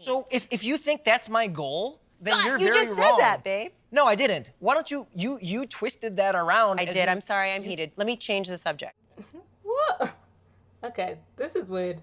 So if you think that's my goal, then you're you very just wrong. said that, babe. No, I didn't. Why don't you twisted that around? I did. I'm sorry. I'm heated. Let me change the subject. What? Okay, this is weird.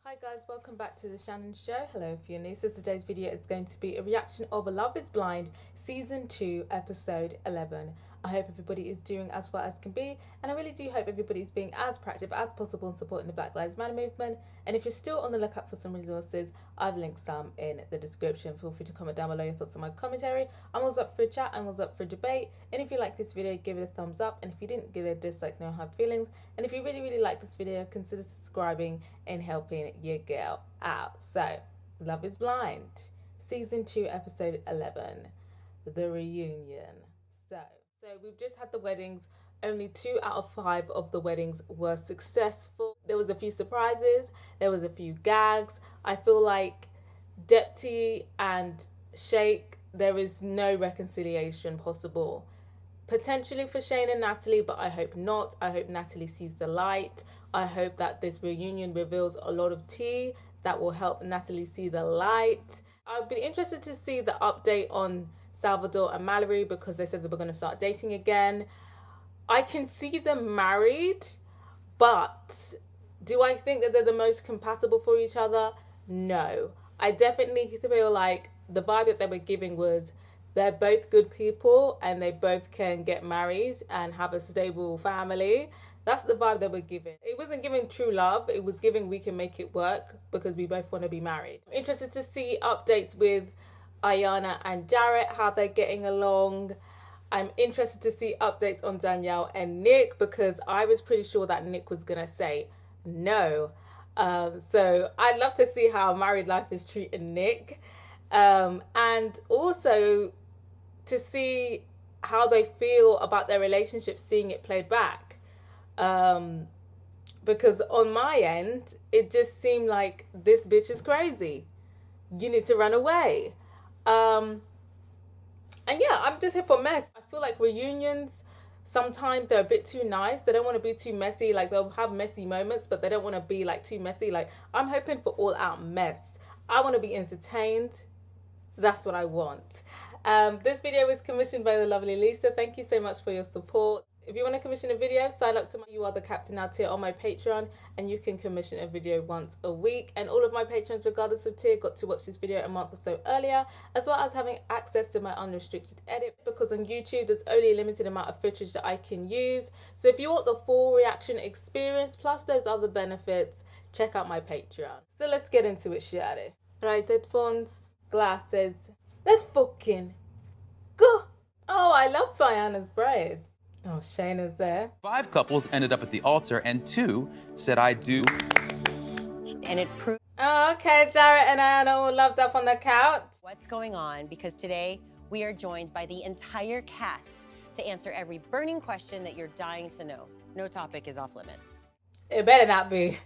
Hi guys, welcome back to the Shannon Show. Hello if you're new. So today's video is going to be a reaction of Love is Blind Season 2 Episode 11. I hope everybody is doing as well as can be, and I really do hope everybody's being as proactive as possible in supporting the Black Lives Matter movement. And if you're still on the lookout for some resources, I've linked some in the description. Feel free to comment down below your thoughts on my commentary. I'm always up for a chat, I'm always up for a debate. And if you like this video, give it a thumbs up. And if you didn't, give it a dislike, no hard feelings. And if you really like this video, consider subscribing and helping your girl out. So, Love is Blind, Season 2, Episode 11, The Reunion. So we've just had the weddings. Only 2 out of 5 of the weddings were successful. There was a few surprises. There was a few gags. I feel like Depti and Sheikh, there is no reconciliation possible. Potentially for Shane and Natalie, but I hope not. I hope Natalie sees the light. I hope that this reunion reveals a lot of tea that will help Natalie see the light. I'd be interested to see the update on Salvador and Mallory, because they said they were going to start dating again. I can see them married, but do I think that they're the most compatible for each other? No. I definitely feel like the vibe that they were giving was they're both good people and they both can get married and have a stable family. That's the vibe they were giving. It wasn't giving true love. It was giving we can make it work because we both want to be married. I'm interested to see updates with Ayana and Jarrett, how they're getting along. I'm interested to see updates on Danielle and Nick, because I was pretty sure that Nick was gonna say no. So I'd love to see how married life is treating Nick, and also to see how they feel about their relationship, seeing it played back, because on my end it just seemed like this bitch is crazy, you need to run away. And yeah, I'm just here for mess. I feel like reunions, sometimes they're a bit too nice. They don't want to be too messy. Like, they'll have messy moments, but they don't want to be like too messy. Like, I'm hoping for all out mess. I want to be entertained. That's what I want. This video was commissioned by the lovely Lisa. Thank you so much for your support. If you want to commission a video, sign up to my You Are The Captain Now tier on my Patreon, and you can commission a video once a week. And all of my patrons, regardless of tier, got to watch this video a month or so earlier, as well as having access to my unrestricted edit, because on YouTube there's only a limited amount of footage that I can use. So if you want the full reaction experience plus those other benefits, check out my Patreon. So let's get into it, shawty. Right, headphones, glasses, let's fucking go. Oh, I love Fiana's braids. Oh, Shayna's there. 5 couples ended up at the altar, and 2 said, I do. And it proved. Oh, okay, Jarrett and Anna all loved up on the couch. What's going on, because today we are joined by the entire cast to answer every burning question that you're dying to know. No topic is off limits. It better not be.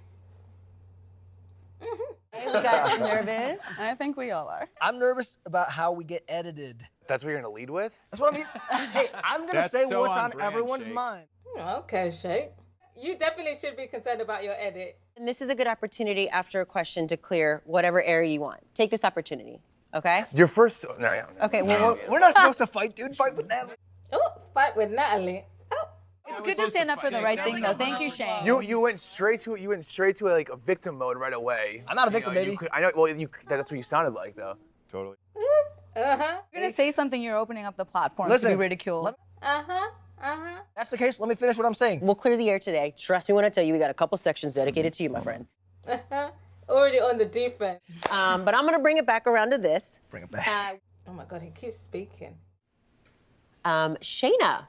We got nervous. I think we all are. I'm nervous about how we get edited. That's what you're gonna lead with? That's what I mean. Hey, I'm gonna say so what's on on brand, everyone's Sheikh. mind. Okay, Sheikh. You definitely should be concerned about your edit. And this is a good opportunity after a question to clear whatever area you want. Take this opportunity, okay? Your first. No, yeah. Okay, well, We're not supposed to fight, dude. Fight with Natalie. Oh, fight with Natalie. Oh. It's good to stand up for the right thing, though. Thank you, Shane. You went straight to like a victim mode right away. I'm not a victim, baby. I know. Well, that's what you sounded like, though. Totally. Uh-huh. You're gonna say something, you're opening up the platform Listen, to be ridiculed. Uh-huh. Uh-huh. That's the case. Let me finish what I'm saying. we'll clear the air today. Trust me when I tell you, we got a couple sections dedicated to you, my friend. Uh-huh. Already on the defense. But I'm gonna bring it back around to this. Bring it back. Oh my God, he keeps speaking. Shayna,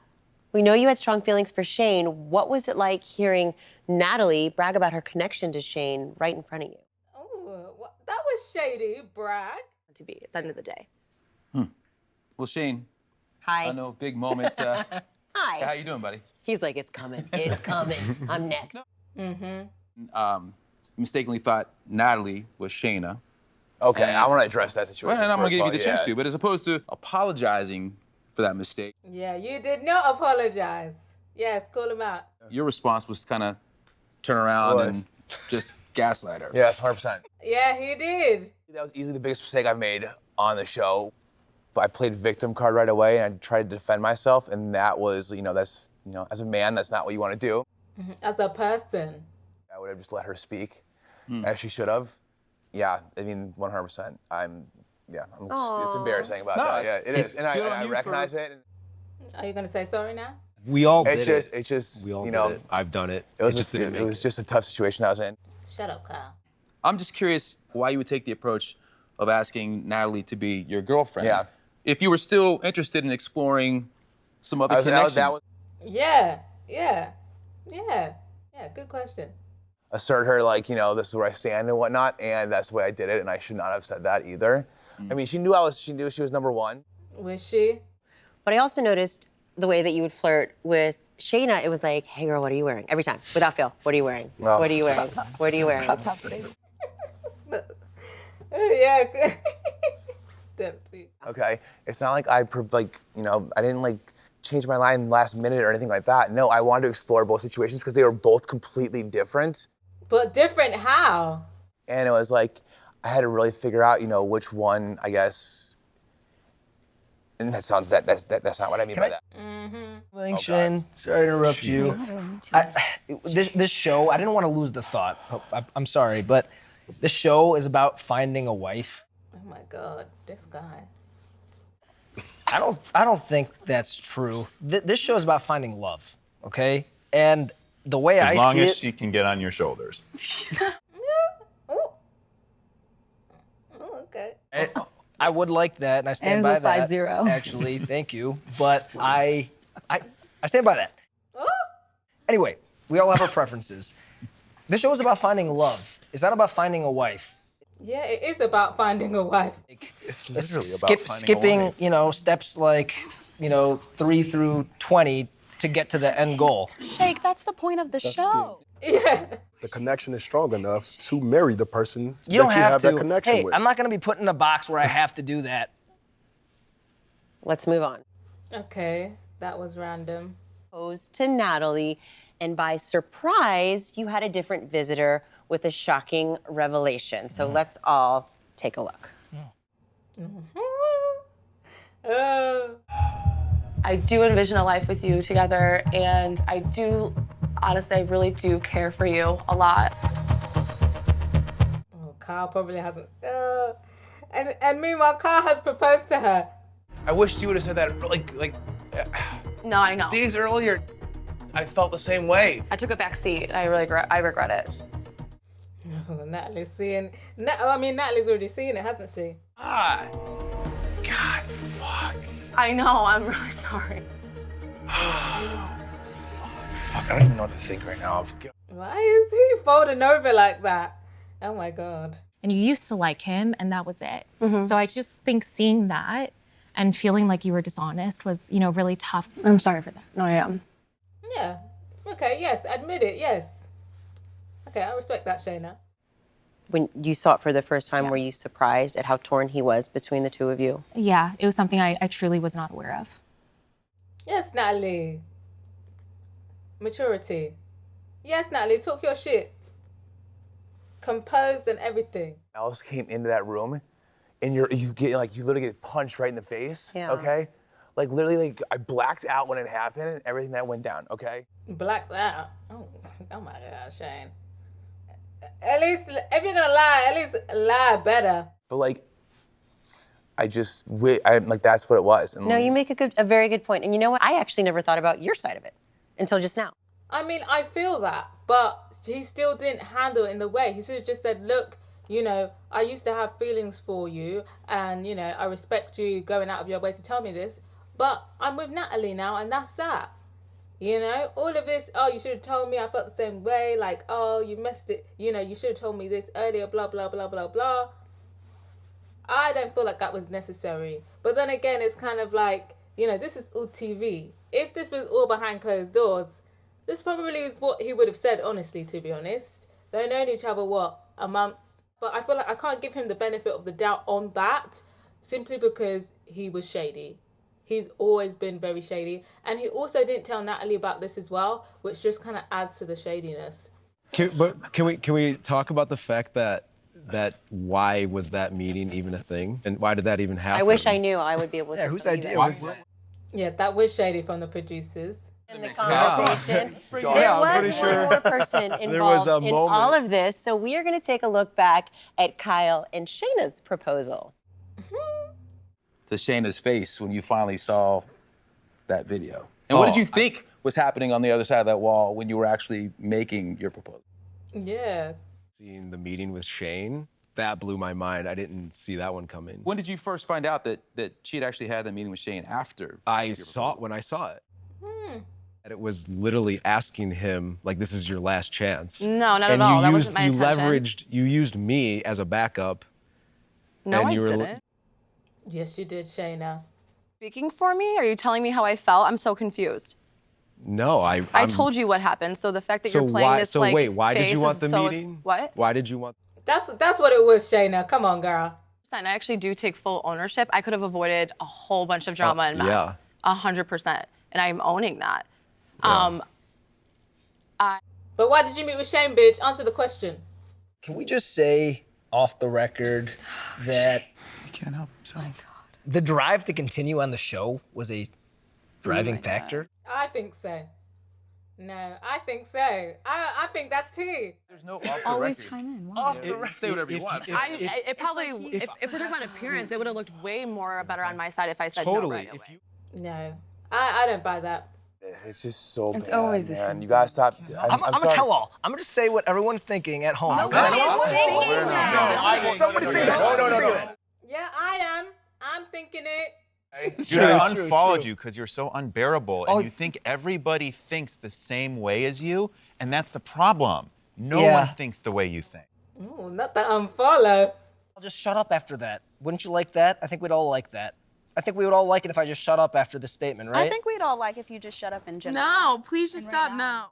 we know you had strong feelings for Shane. What was it like hearing Natalie brag about her connection to Shane right in front of you? Oh, that was shady, brag. To be at the end of the day. Well, Shane, Hi. I know, big moment. Hi. How you doing, buddy? He's like, it's coming. It's coming. I'm next. Mistakenly thought Natalie was Shayna. Okay, And- I want to address that situation. And I'm gonna first give of you the all, chance yeah. to, but as opposed to apologizing for that mistake, Yeah, you did not apologize. Yes, call him out. your response was to kind of turn around Was. and just gaslight her. Yes, 100%. Yeah, he did. That was easily the biggest mistake I've made on the show. But I played victim card right away, and I tried to defend myself, and that was, that's, as a man, that's not what you want to do. As a person. I would have just let her speak, as she should have. Yeah, I mean, 100%. It's embarrassing about that. Yeah, it is, and I recognize it. Are you gonna say sorry now? We all did It's it. just, We all did it. I've done it. It was just didn't make it was just a tough situation I was in. Shut up, Kyle. I'm just curious why you would take the approach of asking Natalie to be your girlfriend. Yeah. If you were still interested in exploring some other connections. Yeah, good question. Assert her, this is where I stand and whatnot, and that's the way I did it, and I should not have said that either. I mean, she knew she was number one. Was she? But I also noticed the way that you would flirt with Shayna. It was like, hey girl, what are you wearing? Every time, without fail. What are you wearing? Well, what are you wearing? What are you wearing? Crop tops, baby. Yeah. Dempsey. Okay, it's not like I didn't change my mind last minute or anything like that. No, I wanted to explore both situations because they were both completely different. But different how? And it was like, I had to really figure out, which one, I guess, and that's not what I mean by that. Shane, sorry to interrupt you. This show, I didn't want to lose the thought. I'm sorry, but this show is about finding a wife. Oh my God, this guy. I don't think that's true. This show is about finding love, okay? And the way I see it... As long as she can get on your shoulders. Okay. I would like that, and I stand And by the size that. 0. Actually, thank you. But I stand by that. Anyway, we all have our preferences. This show is about finding love. It's not about finding a wife. Yeah, it is about finding a wife. It's literally about finding a skipping, wife. steps 3 through 20 to get to the end goal. Shake, that's the point of the show. Yeah. The connection is strong enough to marry the person You don't that you have have to. that connection Hey, with. I'm not gonna be put in a box where I have to do that. Let's move on. Okay, that was random. Posed to Natalie, and by surprise, you had a different visitor with a shocking revelation. So let's all take a look. I do envision a life with you together, and I do, honestly, I really do care for you a lot. Oh, Kyle probably hasn't. And meanwhile, Kyle has proposed to her. I wish you would have said that No, I know. days earlier. I felt the same way. I took a back seat. I regret it. Oh, Natalie's seeing. Natalie's already seen it, hasn't she? God, fuck. I know, I'm really sorry. Fuck, I don't even know what to think right now. Why is he folding over like that? Oh my God. And you used to like him, and that was it. So I just think seeing that and feeling like you were dishonest was, really tough. I'm sorry for that. No, I am. Yeah. Okay, yes, admit it, yes. Okay, I respect that, Shayna. When you saw it for the first time, were you surprised at how torn he was between the two of you? Yeah, it was something I truly was not aware of. Yes, Natalie. Maturity. Yes, Natalie, talk your shit. Composed and everything. Alice came into that room, and you literally get punched right in the face. Yeah. Okay. Literally, I blacked out when it happened and everything that went down. Okay. Blacked out. Oh my God, Shane. At least, if you're gonna lie, at least lie better. But that's what it was. And No, you make a very good point. And you know what? I actually never thought about your side of it until just now. I mean, I feel that, but he still didn't handle it in the way. He should have just said, look, I used to have feelings for you, and, I respect you going out of your way to tell me this, but I'm with Natalie now, and that's that. All of this, oh, you should have told me, I felt the same way, oh, you messed it, you should have told me this earlier, blah, blah, blah, blah, blah. I don't feel like that was necessary. But then again, it's kind of this is all TV. If this was all behind closed doors, this probably is what he would have said, honestly, to be honest. They've known each other, a month? But I feel like I can't give him the benefit of the doubt on that, simply because he was shady. He's always been very shady. And he also didn't tell Natalie about this as well, which just kind of adds to the shadiness. Can we talk about the fact that that why was that meeting even a thing? And why did that even happen? I wish I knew. I would be able to. Yeah, whose tell you idea that. was that? Yeah, that was shady from the producers. In the conversation, there Yeah, I'm was pretty one sure more person there was involved a in moment. all of this. So we are going to take a look back at Kyle and Shayna's proposal. To Shayna's face when you finally saw that video. And what did you think was happening on the other side of that wall when you were actually making your proposal? Yeah. Seeing the meeting with Shane, that blew my mind. I didn't see that one coming. When did you first find out that she had actually had that meeting with Shane after? I saw it when I saw it. And it was literally asking him, like, this is your last chance. No, not at all. That wasn't my intention. You used me as a backup. No, and I you were, didn't. Yes, you did, Shayna. Speaking for me? Are you telling me how I felt? I'm so confused. No, I told you what happened. So the fact that you're playing this like wait, why did you want the so meeting? What? Why did you want? That's what it was, Shayna. Come on, girl. I actually do take full ownership. I could have avoided a whole bunch of drama and mess. Yeah. 100%. And I'm owning that. Yeah. But why did you meet with Shane, bitch? Answer the question. Can we just say off the record that He can't help himself. the drive to continue on the show was a driving factor? I think so. No, I think so. I think that's tea. There's no off the Always record. chime in. Off the record. Say whatever you want. It probably, if we're talking about appearance, it would have looked way more better on my side if I said no right away. No, I don't buy that. It's just so bad, always the man. same You gotta stop. I'm gonna tell all. I'm gonna just say what everyone's thinking at home. Somebody say that. Yeah, I am. I'm thinking it. Dude, I unfollowed you because you're so unbearable, and you think everybody thinks the same way as you, and that's the problem. No one thinks the way you think. Ooh, not the unfollow. I'll just shut up after that. Wouldn't you like that? I think we'd all like that. I think we would all like it if I just shut up after this statement, right? I think we'd all like if you just shut up in general. No, please just stop now.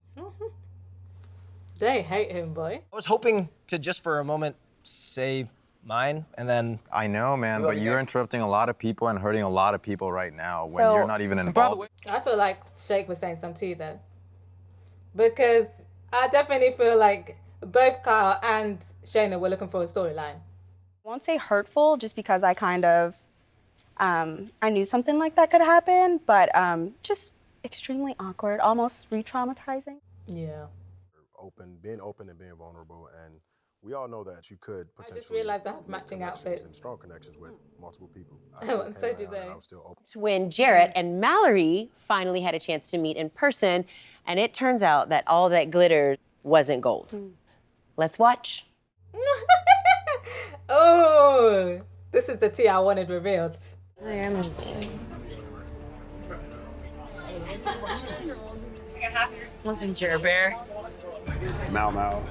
They hate him, boy. I was hoping to just for a moment say mine, and then I know, man, but you're interrupting a lot of people and hurting a lot of people right now when So- you're not even involved. By the way, I feel like Shake was saying some tea though. Because I definitely feel like both Kyle and Shayna were looking for a storyline. I won't say hurtful just because I kind of, I knew something like that could happen, but just extremely awkward, almost re-traumatizing. Yeah. Being open and being vulnerable, and we all know that you could I potentially just realized I have make matching connections outfits. and strong connections with multiple people. And so do they. I was still open. When Jarrett and Mallory finally had a chance to meet in person, and it turns out that all that glitter wasn't gold. Let's watch. Oh, this is the tea I wanted revealed. Listen, Jer Bear. Mal. Oh,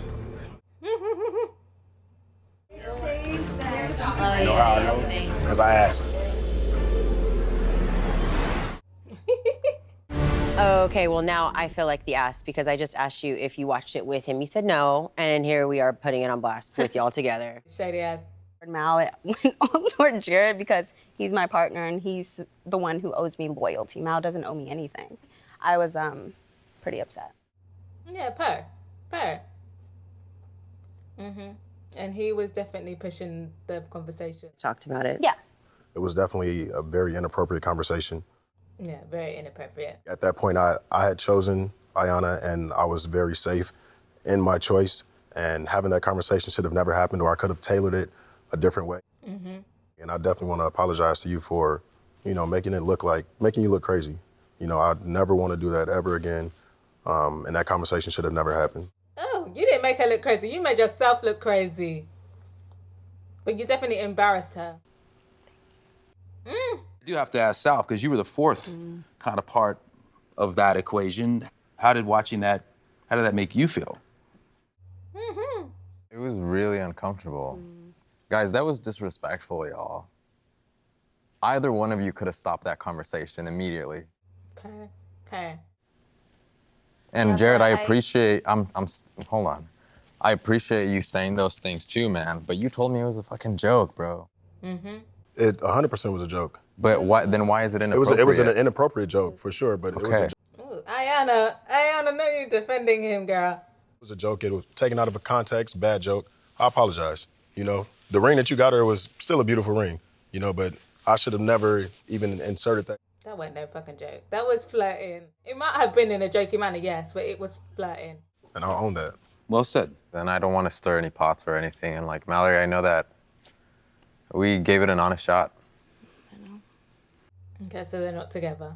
You know how I know? Because I asked. Okay, well now I feel like the ass because I just asked you if you watched it with him. You said no, and here we are putting it on blast with y'all together. Shady ass. Mal, it went all toward Jared because he's my partner and he's the one who owes me loyalty. Mal doesn't owe me anything. I was pretty upset. Yeah, per. And he was definitely pushing the conversation. Talked about it. Yeah. It was definitely a very inappropriate conversation. Yeah, very inappropriate. At that point, I had chosen Ayana, and I was very safe in my choice. And having that conversation should have never happened, or I could have tailored it a different way. And I definitely want to apologize to you for, making you look crazy. I'd never want to do that ever again. And that conversation should have never happened. Oh, you didn't make her look crazy. You made yourself look crazy. But you definitely embarrassed her. I do have to ask Sal, because you were the fourth kind of part of that equation. How did that make you feel? It was really uncomfortable. Guys, that was disrespectful, y'all. Either one of you could have stopped that conversation immediately. Per. And Jared, I appreciate, hold on. I appreciate you saying those things too, man, but you told me it was a fucking joke, bro. It 100% was a joke. But why is it inappropriate? It was an inappropriate joke, for sure, but it was a joke. Ooh, Ayana, know you defending him, girl. It was a joke. It was taken out of a context, bad joke. I apologize. You know, the ring that you got her was still a beautiful ring, you know, but I should have never even inserted that. That wasn't no fucking joke. That was flirting. It might have been in a jokey manner, yes, but it was flirting. And I'll own that. Well said. And I don't want to stir any pots or anything. And like, Mallory, I know that we gave it an honest shot. Okay, so they're not together.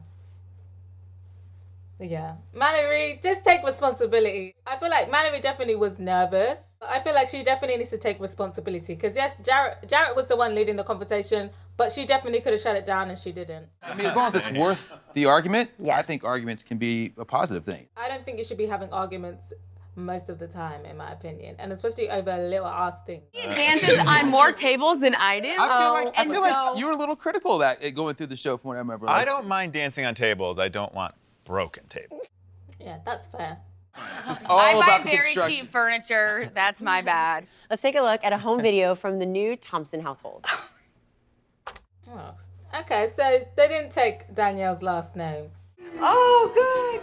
Yeah. Mallory, just take responsibility. I feel like Mallory definitely was nervous. I feel like she definitely needs to take responsibility. Because yes, Jarrett was the one leading the conversation, but she definitely could have shut it down and she didn't. I mean, as long as it's worth the argument, Yes. I think arguments can be a positive thing. I don't think you should be having arguments most of the time, in my opinion. And especially over a little ass thing. He dances on more tables than I do. I feel like you were a little critical of that going through the show from what I remember. I don't mind dancing on tables. I don't want broken tables. Yeah, that's fair. I buy very cheap furniture. That's my bad. Let's take a look at a home video from the new Thompson household. Oh, okay, so they didn't take Danielle's last name. Oh,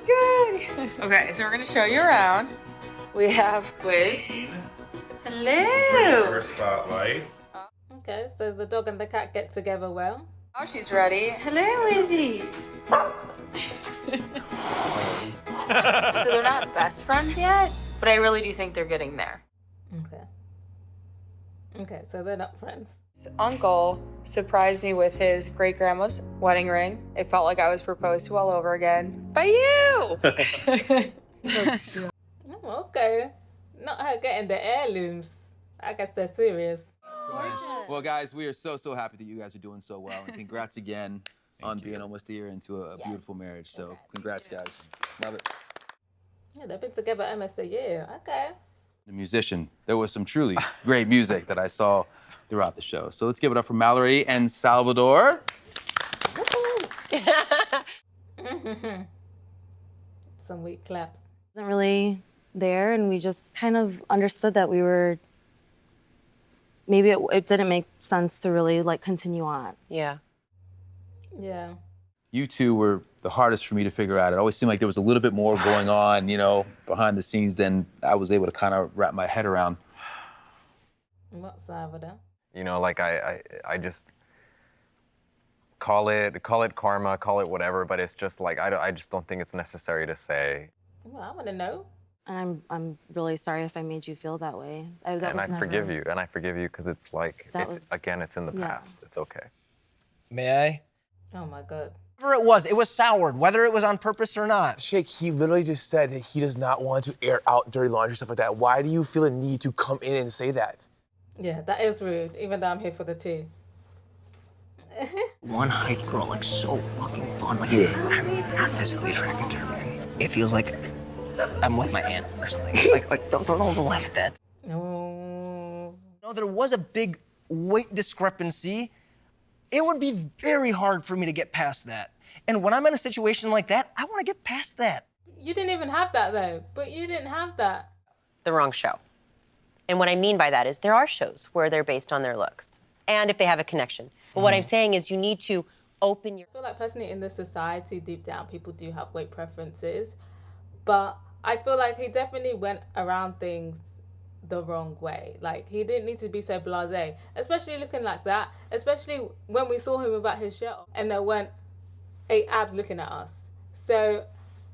good. Okay, so we're gonna show you around. We have Wiz. Hello. Spotlight. Okay, so the dog and the cat get together well. Oh, she's ready. Hello, Lizzie. So they're not best friends yet, but I really do think they're getting there. Okay. Okay, so they're not friends. Uncle surprised me with his great-grandma's wedding ring. It felt like I was proposed to all over again. By you! Oh, okay. Not her getting the heirlooms. I guess they're serious. Well, guys, we are so happy that you guys are doing so well. And congrats again on being almost a year into a beautiful marriage. So congrats, guys. Love it. Yeah, they've been together almost a year. Okay. A musician. There was some truly great music that I saw throughout the show. So let's give it up for Mallory and Salvador. Some weak claps. Wasn't really there, and we just kind of understood that we were. Maybe it didn't make sense to really like continue on. Yeah. Yeah. You two were the hardest for me to figure out. It always seemed like there was a little bit more going on, you know, behind the scenes than I was able to kind of wrap my head around. What, Salvador? You know, like I just call it karma, call it whatever, but it's just like I just don't think it's necessary to say. Well, I want to know. And I'm really sorry if I made you feel that way. And I forgive you, because it's like it's in the past. It's okay. May I? Oh my God. Whatever it was soured, whether it was on purpose or not. Shake, he literally just said that he does not want to air out dirty laundry, stuff like that. Why do you feel a need to come in and say that? Yeah, that is rude, even though I'm here for the tea. One height girl, like so fucking fun. Like, I'm not physically attracted to her, man. It feels like I'm with my aunt or something. like don't laugh at that. No. No, there was a big weight discrepancy. It would be very hard for me to get past that. And when I'm in a situation like that, I want to get past that. You didn't even have that though, but you didn't have that. The wrong show. And what I mean by that is there are shows where they're based on their looks and if they have a connection. But what I'm saying is you need to open your... I feel like personally in this society, deep down, people do have weight preferences. But I feel like he definitely went around things the wrong way. Like, he didn't need to be so blasé, especially looking like that, especially when we saw him without his shirt on, and there weren't 8 abs looking at us. So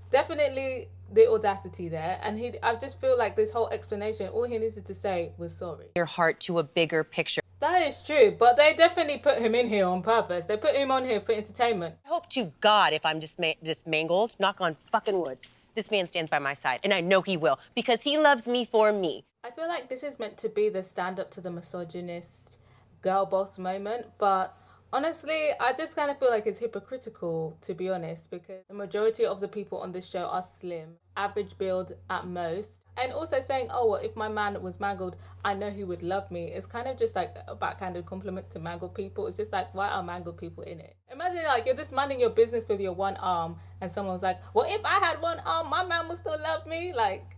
definitely the audacity there. And I just feel like this whole explanation, all he needed to say was sorry. Your heart to a bigger picture. That is true, but they definitely put him in here on purpose. They put him on here for entertainment. I hope to God, if I'm just mangled, knock on fucking wood, this man stands by my side, and I know he will, because he loves me for me. I feel like this is meant to be the stand-up to the misogynist girl boss moment, but honestly, I just kind of feel like it's hypocritical, to be honest, because the majority of the people on this show are slim, average build at most. And also saying, oh, well, if my man was mangled, I know he would love me. It's kind of just like a backhanded compliment to mangled people. It's just like, why are mangled people in it? Imagine like you're just minding your business with your one arm and someone's like, well, if I had one arm, my man would still love me. Like,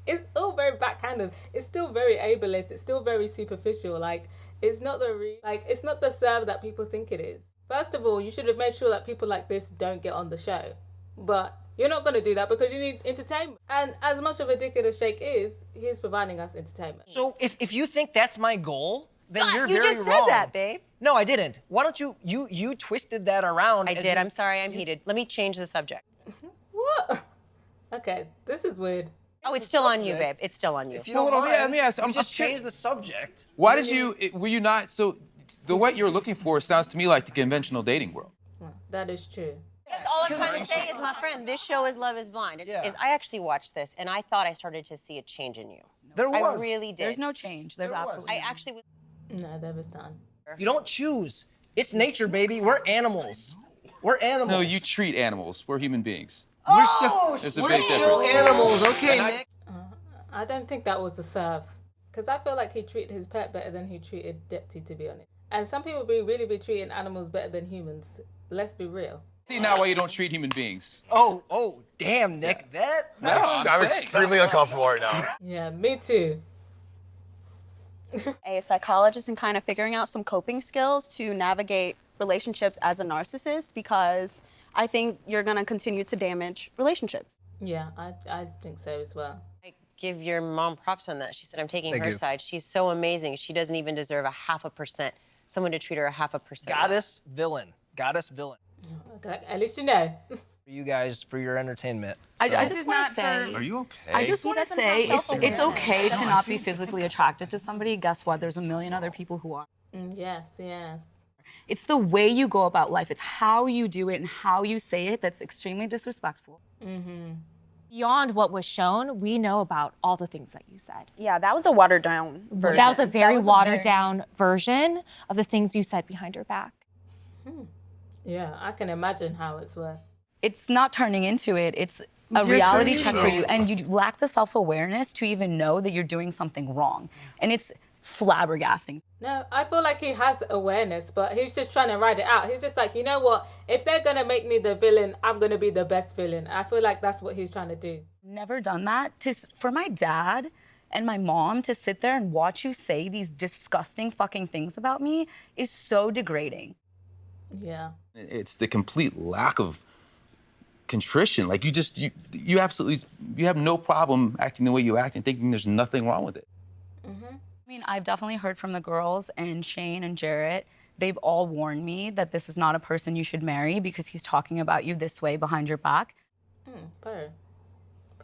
it's all very backhanded. It's still very ableist. It's still very superficial. Like, it's not it's not the serve that people think it is. First of all, you should have made sure that people like this don't get on the show. But You're not going to do that because you need entertainment. And as much of a dickhead as Shake is, he is providing us entertainment. So if you think that's my goal, then God, you're you very just wrong. said that, babe. No, I didn't. Why don't you twisted that around? I did. I'm sorry. I'm heated. Let me change the subject. What? Okay, this is weird. Oh, it's still on you, babe. It's still on you. If you don't mind, let me ask. you just changed the subject. Why did you? Were you not so? The what you're looking for sounds to me like the conventional dating world. That is true. That's all I'm trying to say is, my friend, this show is Love is Blind. I actually watched this, and I thought I started to see a change in you. There was. I really did. There's no change. There's absolutely. I actually was. No, there was none. You don't choose. It's nature, baby. We're animals. We're animals. No, you treat animals. We're human beings. Oh, There's a we're big still difference. animals. Okay, Nick. I don't think that was the serve. Because I feel like he treated his pet better than he treated Depty, to be honest. And some people really be treating animals better than humans. Let's be real. See now why you don't treat human beings. Oh, damn, Nick. I'm extremely uncomfortable right now. Yeah, me too. A psychologist and kind of figuring out some coping skills to navigate relationships as a narcissist, because I think you're going to continue to damage relationships. Yeah, I think so as well. I give your mom props on that. She said, I'm taking Thank her you. side. She's so amazing. She doesn't even deserve 0.5%. Someone to treat her 0.5%. Goddess villain. Goddess villain. Okay, at least you know. For you guys, for your entertainment. I So- just want to say. Are you okay? I just want to say it's okay to not be physically attracted to somebody. Guess what? There's a million other people who are. Yes. It's the way you go about life. It's how you do it and how you say it that's extremely disrespectful. Beyond what was shown, we know about all the things that you said. Yeah, that was a watered down version. That was a very watered down version of the things you said behind her back. Yeah, I can imagine how it's worth. It's not turning into it. It's a reality check for you. And you lack the self-awareness to even know that you're doing something wrong. And it's flabbergasting. No, I feel like he has awareness, but he's just trying to ride it out. He's just like, you know what? If they're going to make me the villain, I'm going to be the best villain. I feel like that's what he's trying to do. Never done that. For my dad and my mom to sit there and watch you say these disgusting fucking things about me is so degrading. Yeah. It's the complete lack of contrition. Like you absolutely, you have no problem acting the way you act and thinking there's nothing wrong with it. I mean, I've definitely heard from the girls and Shane and Jarrett. They've all warned me that this is not a person you should marry because he's talking about you this way behind your back. Purr.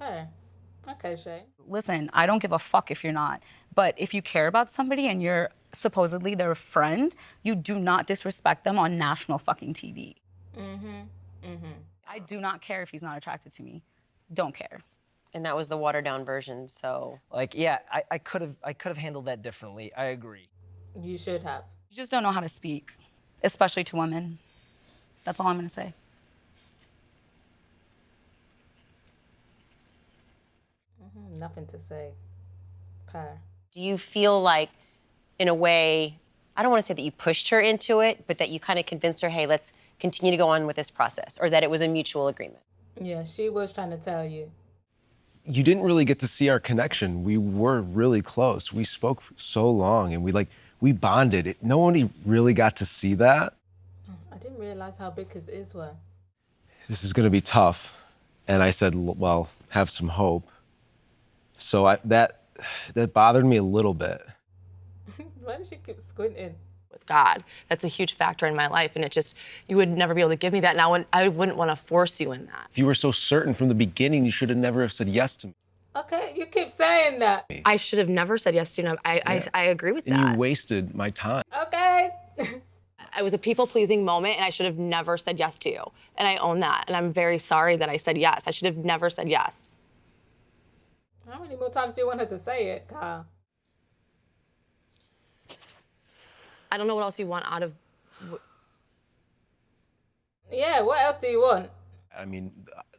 Okay, Shane. Listen, I don't give a fuck if you're not. But if you care about somebody and you're supposedly their friend, you do not disrespect them on national fucking TV. I do not care if he's not attracted to me. Don't care. And that was the watered down version, so. Like, yeah, I could have handled that differently. I agree. You should have. You just don't know how to speak, especially to women. That's all I'm gonna say. Nothing to say. Purr. Do you feel like, in a way, I don't want to say that you pushed her into it, but that you kind of convinced her, hey, let's continue to go on with this process, or that it was a mutual agreement? Yeah, she was trying to tell you. You didn't really get to see our connection. We were really close. We spoke for so long and we bonded. No one really got to see that. I didn't realize how big his ears were. This is gonna be tough. And I said, well, have some hope. So that bothered me a little bit. Why does she keep squinting? With God, that's a huge factor in my life, and you would never be able to give me that. Now, I wouldn't want to force you in that. If you were so certain from the beginning, you should have never have said yes to me. Okay, you keep saying that. I should have never said yes to you. I agree with And that. you wasted my time. Okay. It was a people-pleasing moment, and I should have never said yes to you. And I own that, and I'm very sorry that I said yes. I should have never said yes. How many more times do you want her to say it, Kyle? I don't know what else you want out of... Yeah, what else do you want? I mean,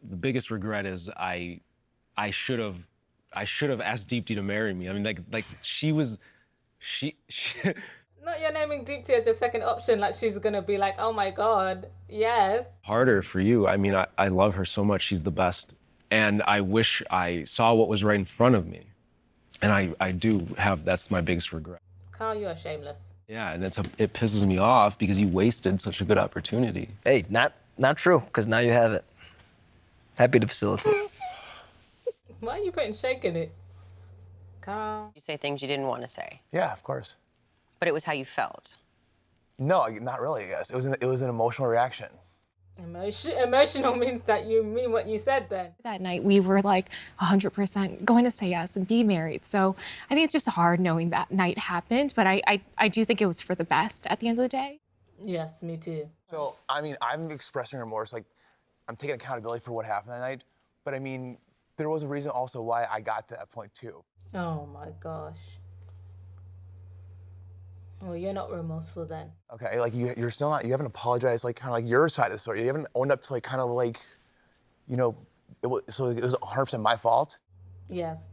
the biggest regret is I should have asked Deepti to marry me. I mean, like she Not you're naming Deepti as your second option, like she's gonna be like, oh my God, yes. harder for you. I mean, I love her so much. She's the best. And I wish I saw what was right in front of me. And I do have, that's my biggest regret. Kyle, you are shameless. Yeah, and it pisses me off because you wasted such a good opportunity. Hey, not true, because now you have it. Happy to facilitate. Why are you putting shake in it? Calm. You say things you didn't want to say, Yeah, of course. but it was how you felt. No, not really, I guess. It was an emotional reaction. Emotional means that you mean what you said then. That night, we were like 100% going to say yes and be married. So I think it's just hard knowing that night happened, but I do think it was for the best at the end of the day. Yes, me too. So, I mean, I'm expressing remorse, like, I'm taking accountability for what happened that night, but I mean, there was a reason also why I got to that point too. Oh my gosh. Well, you're not remorseful then. Okay, like you're still not, you haven't apologized, like kind of like your side of the story. You haven't owned up to like kind of like, you know, so it was 100% my fault. Yes.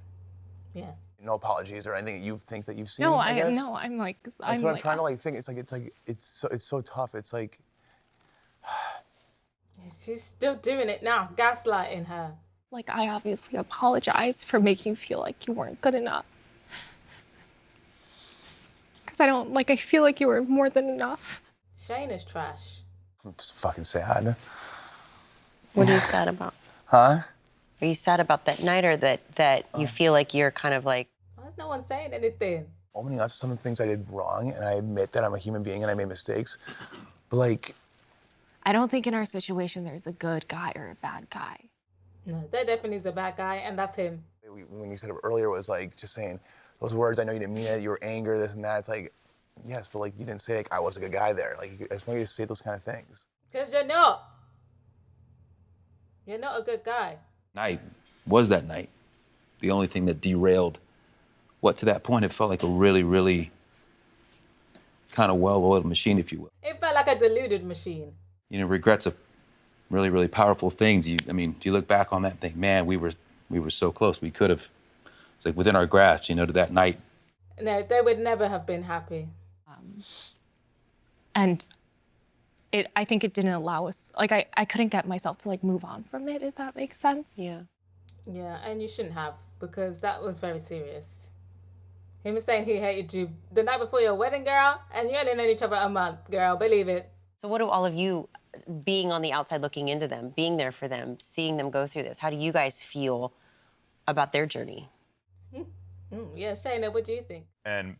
Yes. No apologies or anything that you think that you've seen. No, I guess? no, I'm like, That's what I'm trying to like think. It's so tough. It's like. She's still doing it now, gaslighting her. Like, I obviously apologize for making you feel like you weren't good enough. Because I feel like you were more than enough. Shane is trash. I'm just fucking sad. What are you sad about? Huh? Are you sad about that night, or that you feel like you're kind of like... Why is no one saying anything? Owning up to some of the things I did wrong, and I admit that I'm a human being and I made mistakes, but like... I don't think in our situation there's a good guy or a bad guy. No, there definitely is a bad guy, and that's him. When you said it earlier, it was like just saying those words, I know you didn't mean it, you were angry, this and that. It's like, yes, but like you didn't say like I was a good guy there. Like I just want you to say those kind of things. Because you're not. You're not a good guy. Night was that night the only thing that derailed what to that point it felt like a really, really kind of well-oiled machine, if you will. It felt like a deluded machine. You know, regrets are really, really powerful things. Do you look back on that thing, man, we were so close. We could have, it's like within our grasp, you know, to that night. No, they would never have been happy. And I think it didn't allow us, like, I couldn't get myself to, like, move on from it, if that makes sense. Yeah. Yeah, and you shouldn't have, because that was very serious. Him saying he hated you the night before your wedding, girl, and you only known each other a month, girl, believe it. So what do all of you, being on the outside looking into them, being there for them, seeing them go through this, how do you guys feel about their journey? Yeah, Shayna, what do you think? And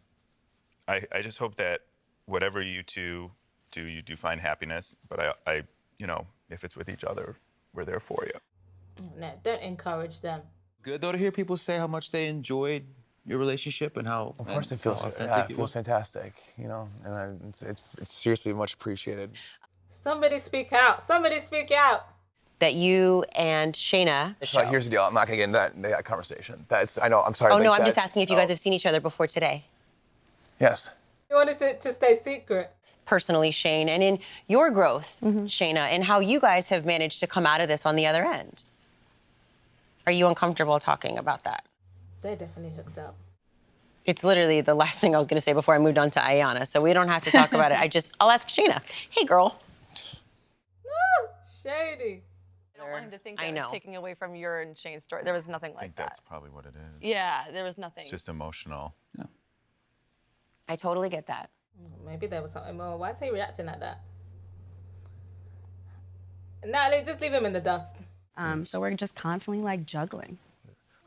I just hope that whatever you two do, you do find happiness. But I you know, if it's with each other, we're there for you. No, don't encourage them. Good though to hear people say how much they enjoyed your relationship and how. Of course, it feels fantastic, you know, and it's seriously much appreciated. Somebody speak out. Somebody speak out. That you and Shayna. So here's the deal. I'm not gonna get into that conversation. I know. I'm sorry. Oh no, I'm just asking if you guys have seen each other before today. Yes. You wanted to stay secret. Personally, Shane, and in your growth, Shayna, and how you guys have managed to come out of this on the other end. Are you uncomfortable talking about that? They definitely hooked up. It's literally the last thing I was going to say before I moved on to Ayana, so we don't have to talk about it. I'll ask Shayna. Hey, girl. Shady. I don't want him to think that I was taking away from your and Shane's story. There was nothing like that. That's probably what it is. Yeah, there was nothing. It's just emotional. Yeah. I totally get that. Maybe there was something more. Why is he reacting like that? Natalie, just leave him in the dust. So we're just constantly like juggling.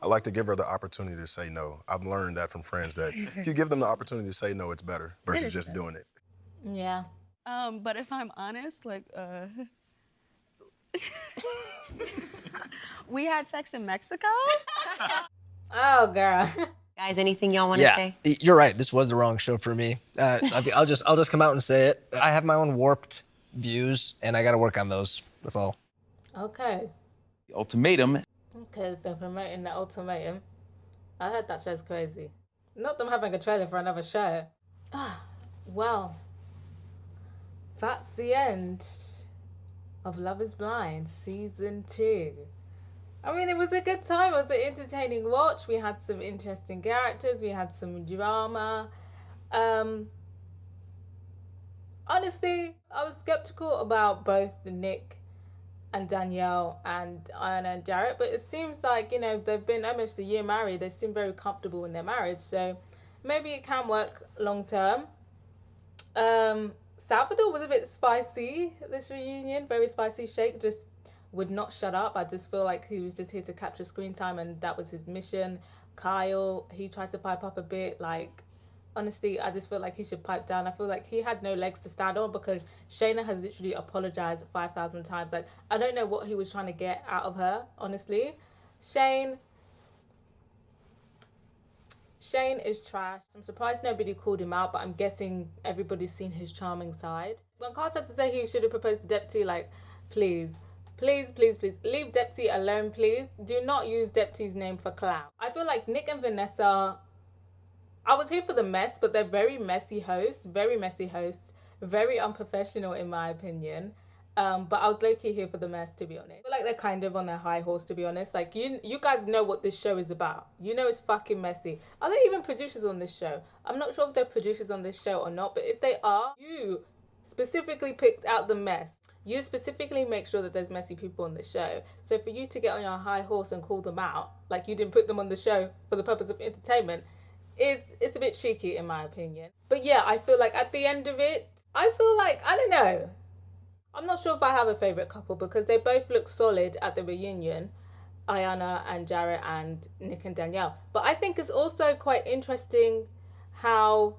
I like to give her the opportunity to say no. I've learned that from friends that if you give them the opportunity to say no, it's better versus just doing it. Yeah. But if I'm honest, like, we had sex in Mexico. Oh, girl. Guys, anything y'all want to say? You're right. This was the wrong show for me. I'll just come out and say it. I have my own warped views, and I got to work on those. That's all. Okay. The ultimatum. Okay, they're promoting the ultimatum. I heard that show's crazy. Not them having a trailer for another show. Well, that's the end of Love is Blind Season 2. I mean, it was a good time. It was an entertaining watch. We had some interesting characters. We had some drama. Honestly, I was skeptical about both Nick and Danielle and Ayana and Jarrett, but it seems like, you know, they've been almost a year married. They seem very comfortable in their marriage, so maybe it can work long term. Salvador was a bit spicy, this reunion, very spicy shake, just would not shut up. I just feel like he was just here to capture screen time and that was his mission. Kyle, he tried to pipe up a bit. Like, honestly, I just feel like he should pipe down. I feel like he had no legs to stand on because Shayna has literally apologized 5,000 times. Like, I don't know what he was trying to get out of her, honestly. Shane is trash. I'm surprised nobody called him out, but I'm guessing everybody's seen his charming side. When Carl tried to say he should have proposed to Depti, like, please, please, please, please, leave Depti alone, please. Do not use Depti's name for clout. I feel like Nick and Vanessa, I was here for the mess, but they're very messy hosts, very unprofessional in my opinion. But I was low-key here for the mess, to be honest. I feel like they're kind of on their high horse, to be honest. Like, you guys know what this show is about. You know it's fucking messy. Are there even producers on this show? I'm not sure if they're producers on this show or not, but if they are, you specifically picked out the mess. You specifically make sure that there's messy people on the show. So for you to get on your high horse and call them out, like you didn't put them on the show for the purpose of entertainment, it's a bit cheeky in my opinion. But yeah, I feel like at the end of it, I feel like, I don't know. I'm not sure if I have a favourite couple because they both look solid at the reunion. Ayana and Jarrett and Nick and Danielle. But I think it's also quite interesting how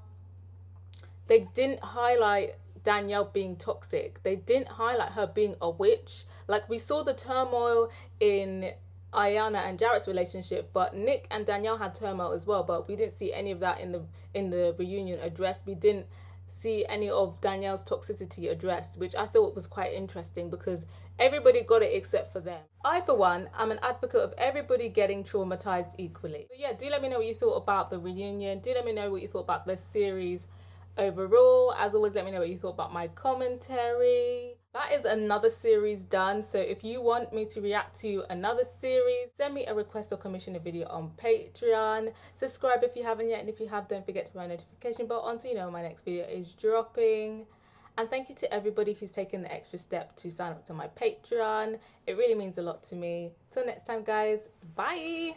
they didn't highlight Danielle being toxic. They didn't highlight her being a witch. Like, we saw the turmoil in Ayana and Jarrett's relationship, but Nick and Danielle had turmoil as well, but we didn't see any of that in the reunion addressed. We didn't see any of Danielle's toxicity addressed, which I thought was quite interesting because everybody got it except for them. I, for one, am an advocate of everybody getting traumatized equally. But yeah, do let me know what you thought about the reunion. Do let me know what you thought about the series overall. As always, let me know what you thought about my commentary. That is another series done. So if you want me to react to another series, send me a request or commission a video on Patreon. Subscribe if you haven't yet, and if you have, don't forget to put a notification bell on so you know when my next video is dropping. And thank you to everybody who's taken the extra step to sign up to my Patreon. It really means a lot to me. Till next time, guys. Bye.